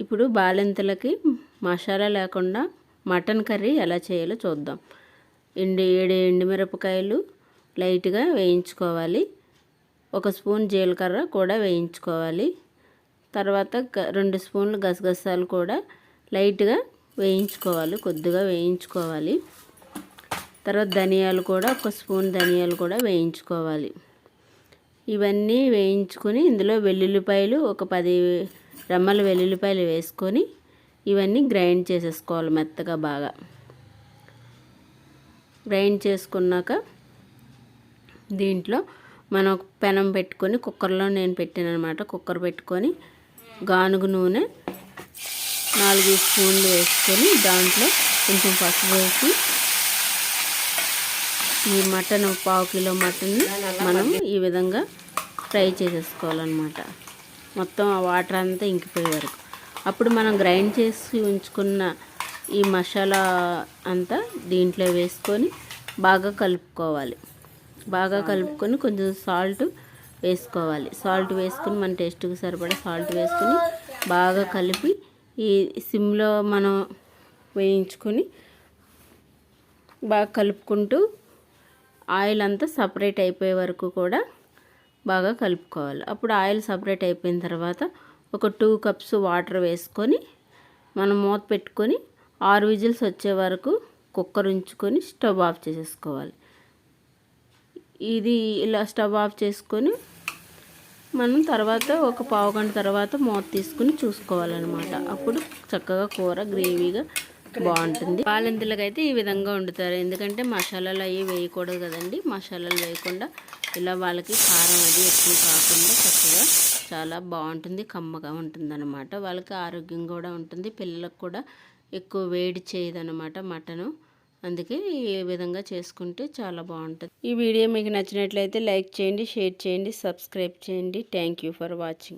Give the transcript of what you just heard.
ఇప్పుడు బాలింతలకి మసాలా లేకుండా mutton curry ఎలా చేయాలో చూద్దాం. 7 ఎండుమిరపకాయలు లైట్గా వేయించుకోవాలి. 1 స్పూన్ జీలకర్ర కూడా వేయించుకోవాలి. తర్వాత 2 స్పూన్లు గసగసాలు కూడా లైట్గా వేయించుకోవాలి, కొద్దిగా వేయించుకోవాలి. తర్వాత ధనియాలు కూడా 1 స్పూన్ ధనియాలు కూడా వేయించుకోవాలి. ఇవన్నీ వేయించుకొని ఇందులో వెల్లుల్లిపాయలు 10 రెమ్మల వెల్లుల్లిపాయలు వేసుకొని ఇవన్నీ గ్రైండ్ చేసేసుకోవాలి మెత్తగా. బాగా గ్రైండ్ చేసుకున్నాక దీంట్లో మనం పెనం పెట్టుకొని కుక్కర్లో నేను పెట్టాను అనమాట. కుక్కర్ పెట్టుకొని గానుగ నూనె 4 స్పూన్లు వేసుకొని దాంట్లో కొంచెం పసుపు వేసి ఈ మటన్ 1/2 కిలో మటన్ని మనం ఈ విధంగా ఫ్రై చేసేసుకోవాలన్నమాట. మొత్తం ఆ వాటర్ అంతా ఇంకిపోయే వరకు. అప్పుడు మనం గ్రైండ్ చేసి ఉంచుకున్న ఈ మసాలా అంతా దీంట్లో వేసుకొని బాగా కలుపుకోవాలి. బాగా కలుపుకొని కొంచెం సాల్ట్ వేసుకోవాలి. సాల్ట్ వేసుకొని మన టేస్ట్కి సరిపడా సాల్ట్ వేసుకొని బాగా కలిపి ఈ సిమ్లో మనం వేయించుకొని బాగా కలుపుకుంటూ ఆయిల్ అంతా సపరేట్ అయిపోయే వరకు కూడా బాగా కలుపుకోవాలి. అప్పుడు ఆయిల్ సపరేట్ అయిపోయిన తర్వాత ఒక 2 కప్స్ వాటర్ వేసుకొని మనం మూత పెట్టుకొని 6 విజిల్స్ వచ్చే వరకు కుక్కర్ ఉంచుకొని స్టవ్ ఆఫ్ చేసేసుకోవాలి. ఇది ఇలా స్టవ్ ఆఫ్ చేసుకొని మనం తర్వాత ఒక 1/2 గంట తర్వాత మూత తీసుకుని చూసుకోవాలన్నమాట. అప్పుడు చక్కగా కూర గ్రేవీగా బాగుంటుంది. బాలింతలకు అయితే ఈ విధంగా వండుతారు. ఎందుకంటే మసాలాలు అవి వేయకూడదు కదండి. మసాలాలు వేయకుండా ఇలా వాళ్ళకి కారం అది ఎక్కువ కాకుండా చక్కగా చాలా బాగుంటుంది, కమ్మగా ఉంటుంది అనమాట. వాళ్ళకి ఆరోగ్యం కూడా ఉంటుంది. పిల్లలకు కూడా ఎక్కువ వేడి చేయదన్నమాట మటను. అందుకే ఈ విధంగా చేసుకుంటే చాలా బాగుంటుంది. ఈ వీడియో మీకు నచ్చినట్లయితే లైక్ చేయండి, షేర్ చేయండి, సబ్స్క్రైబ్ చేయండి. Thank you for watching.